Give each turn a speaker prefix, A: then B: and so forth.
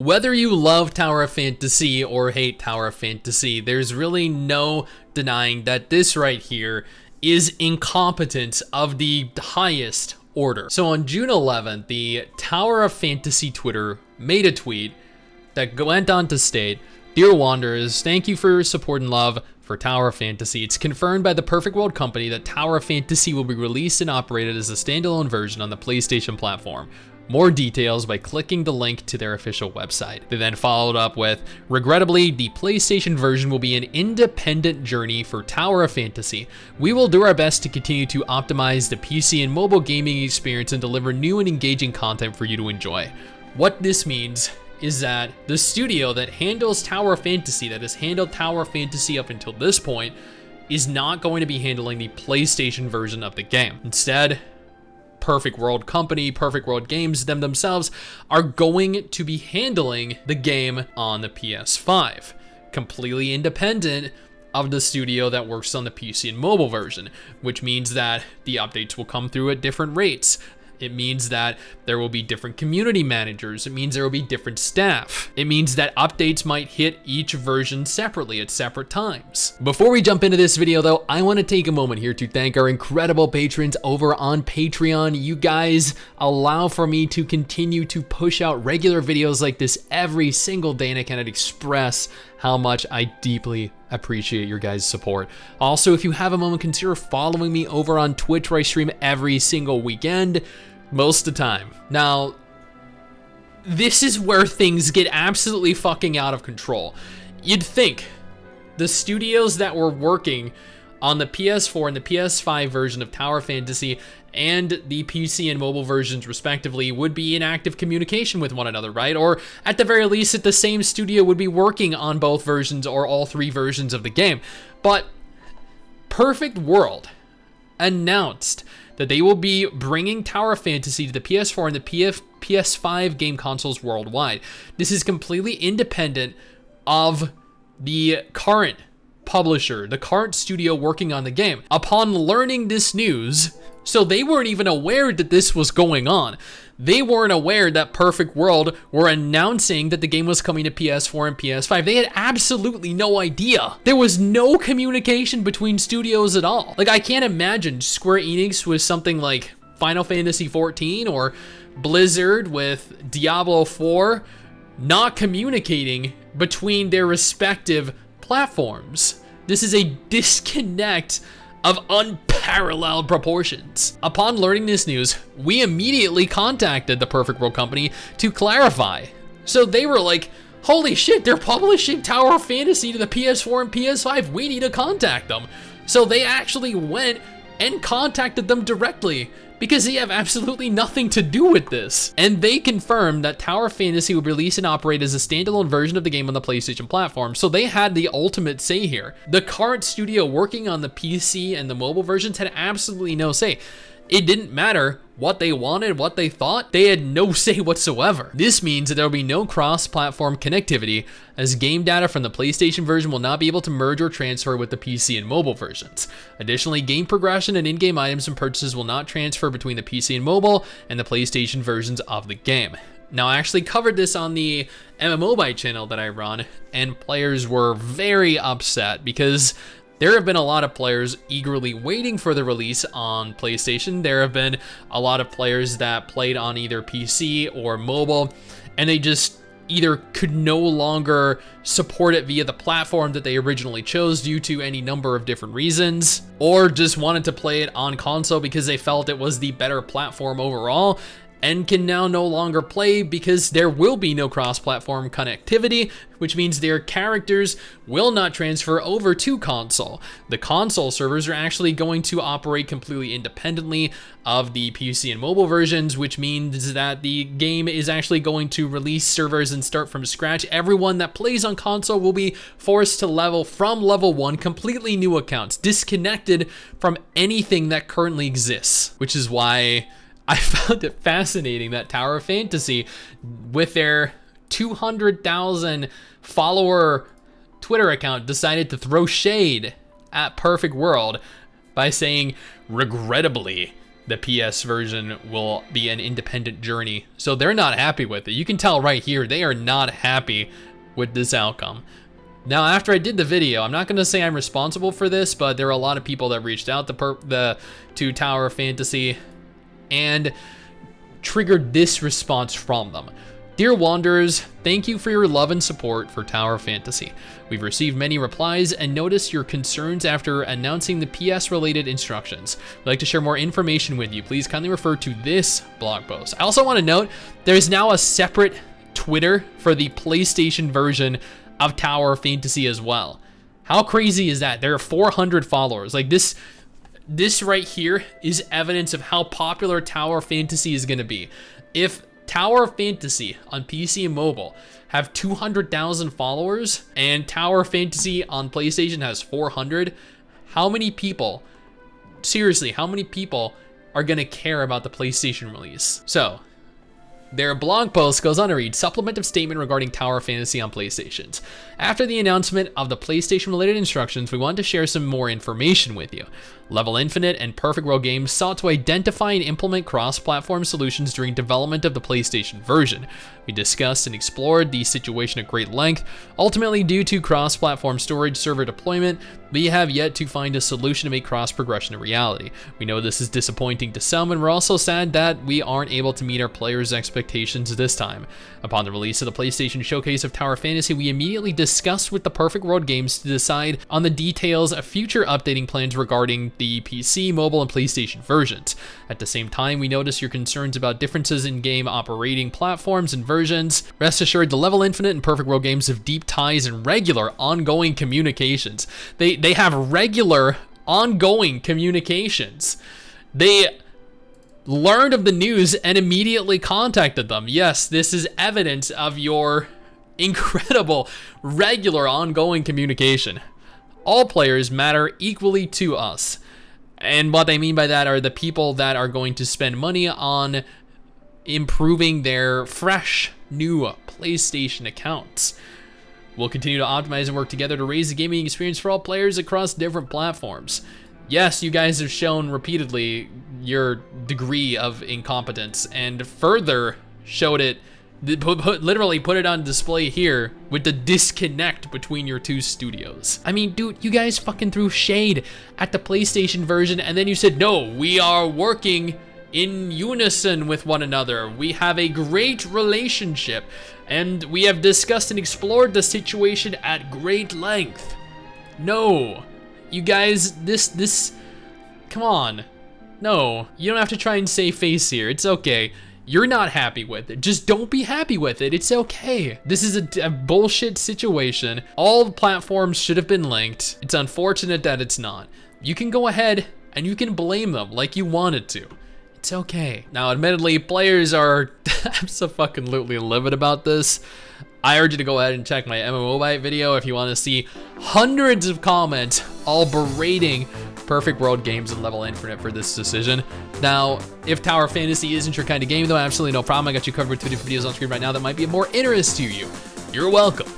A: Whether you love Tower of Fantasy or hate Tower of Fantasy, there's really no denying that this right here is incompetence of the highest order. So on June 11th, the Tower of Fantasy Twitter made a tweet that went on to state, "Dear Wanderers, thank you for your support and love for Tower of Fantasy. It's confirmed by the Perfect World company that Tower of Fantasy will be released and operated as a standalone version on the PlayStation platform. More details by clicking the link to their official website." They then followed up with, "Regrettably, the PlayStation version will be an independent journey for Tower of Fantasy. We will do our best to continue to optimize the PC and mobile gaming experience and deliver new and engaging content for you to enjoy." What this means is that the studio that handles Tower of Fantasy, that has handled Tower of Fantasy up until this point, is not going to be handling the PlayStation version of the game. Instead, Perfect World company, Perfect World Games, themselves are going to be handling the game on the PS5, completely independent of the studio that works on the PC and mobile version, which means that the updates will come through at different rates. It means that there will be different community managers. It means there will be different staff. It means that updates might hit each version separately at separate times. Before we jump into this video though, I want to take a moment here to thank our incredible patrons over on Patreon. You guys allow for me to continue to push out regular videos like this every single day, and I cannot express how much I deeply appreciate your guys' support. Also, if you have a moment, consider following me over on Twitch, where I stream every single weekend, most of the time. Now, this is where things get absolutely fucking out of control. You'd think the studios that were working on the PS4 and the PS5 version of Tower Fantasy and the PC and mobile versions respectively would be in active communication with one another, right? Or at the very least, that the same studio would be working on both versions or all three versions of the game. But Perfect World announced that they will be bringing Tower of Fantasy to the PS4 and the PS5 game consoles worldwide. This is completely independent of the current publisher, the current studio working on the game. Upon learning this news, so they weren't even aware that this was going on. They weren't aware that Perfect World were announcing that the game was coming to PS4 and PS5. They had absolutely no idea. There was no communication between studios at all. Like, I can't imagine Square Enix with something like Final Fantasy XIV or Blizzard with Diablo 4 not communicating between their respective platforms. This is a disconnect of unparalleled proportions. Upon learning this news, we immediately contacted the Perfect World company to clarify. So they were like, holy shit, they're publishing Tower of Fantasy to the PS4 and PS5. We need to contact them. So they actually went and contacted them directly, because they have absolutely nothing to do with this. And they confirmed that Tower of Fantasy would release and operate as a standalone version of the game on the PlayStation platform. So they had the ultimate say here. The current studio working on the PC and the mobile versions had absolutely no say. It didn't matter what they wanted, what they thought, they had no say whatsoever. This means that there will be no cross-platform connectivity, as game data from the PlayStation version will not be able to merge or transfer with the PC and mobile versions. Additionally, game progression and in-game items and purchases will not transfer between the PC and mobile and the PlayStation versions of the game. Now, I actually covered this on the MMOBI channel that I run, and players were very upset because there have been a lot of players eagerly waiting for the release on PlayStation. There have been a lot of players that played on either PC or mobile, and they just either could no longer support it via the platform that they originally chose due to any number of different reasons, or just wanted to play it on console because they felt it was the better platform overall, and can now no longer play because there will be no cross-platform connectivity, which means their characters will not transfer over to console. The console servers are actually going to operate completely independently of the PC and mobile versions, which means that the game is actually going to release servers and start from scratch. Everyone that plays on console will be forced to level from level 1, completely new accounts, disconnected from anything that currently exists, which is why I found it fascinating that Tower of Fantasy, with their 200,000 follower Twitter account, decided to throw shade at Perfect World by saying, regrettably, the PS version will be an independent journey. So they're not happy with it. You can tell right here, they are not happy with this outcome. Now, after I did the video, I'm not going to say I'm responsible for this, but there are a lot of people that reached out to Tower of Fantasy and triggered this response from them. Dear Wanderers, thank you for your love and support for Tower of Fantasy. We've received many replies and noticed your concerns after announcing the PS-related instructions. We'd like to share more information with you. Please kindly refer to this blog post. I also want to note, there's now a separate Twitter for the PlayStation version of Tower of Fantasy as well. How crazy is that? There are 400 followers. Like this right here is evidence of how popular Tower of Fantasy is going to be. If Tower of Fantasy on PC and mobile have 200,000 followers and Tower of Fantasy on PlayStation has 400, how many people, seriously, how many people are going to care about the PlayStation release? So, their blog post goes on to read, supplemental statement regarding Tower of Fantasy on PlayStations. After the announcement of the PlayStation-related instructions, we wanted to share some more information with you. Level Infinite and Perfect World Games sought to identify and implement cross-platform solutions during development of the PlayStation version. We discussed and explored the situation at great length. Ultimately, due to cross-platform storage server deployment, we have yet to find a solution to make cross-progression a reality. We know this is disappointing to some, and we're also sad that we aren't able to meet our players' expectations this time. Upon the release of the PlayStation Showcase of Tower of Fantasy, we immediately discussed with the Perfect World Games to decide on the details of future updating plans regarding the PC, mobile, and PlayStation versions. At the same time, we noticed your concerns about differences in game operating platforms and versions. Rest assured, the Level Infinite and Perfect World Games have deep ties and regular ongoing communications. They have regular ongoing communications. They learned of the news and immediately contacted them. Yes, this is evidence of your incredible, regular, ongoing communication. All players matter equally to us. And what I mean by that are the people that are going to spend money on improving their fresh, new PlayStation accounts. We'll continue to optimize and work together to raise the gaming experience for all players across different platforms. Yes, you guys have shown repeatedly your degree of incompetence and further showed it, literally put it on display here with the disconnect between your two studios. I mean, dude, you guys fucking threw shade at the PlayStation version and then you said, no, we are working in unison with one another. We have a great relationship and we have discussed and explored the situation at great length. No, you guys, this, come on. No, you don't have to try and save face here. It's okay. You're not happy with it. Just don't be happy with it. It's okay. This is a bullshit situation. All platforms should have been linked. It's unfortunate that it's not. You can go ahead and you can blame them like you wanted to. It's okay. Now, admittedly, players are absolutely livid about this. I urge you to go ahead and check my MMO Byte video if you want to see hundreds of comments all berating Perfect World Games and Level Infinite for this decision. Now, if Tower of Fantasy isn't your kind of game, though, absolutely no problem. I got you covered with 2 different videos on screen right now that might be of more interest to you. You're welcome.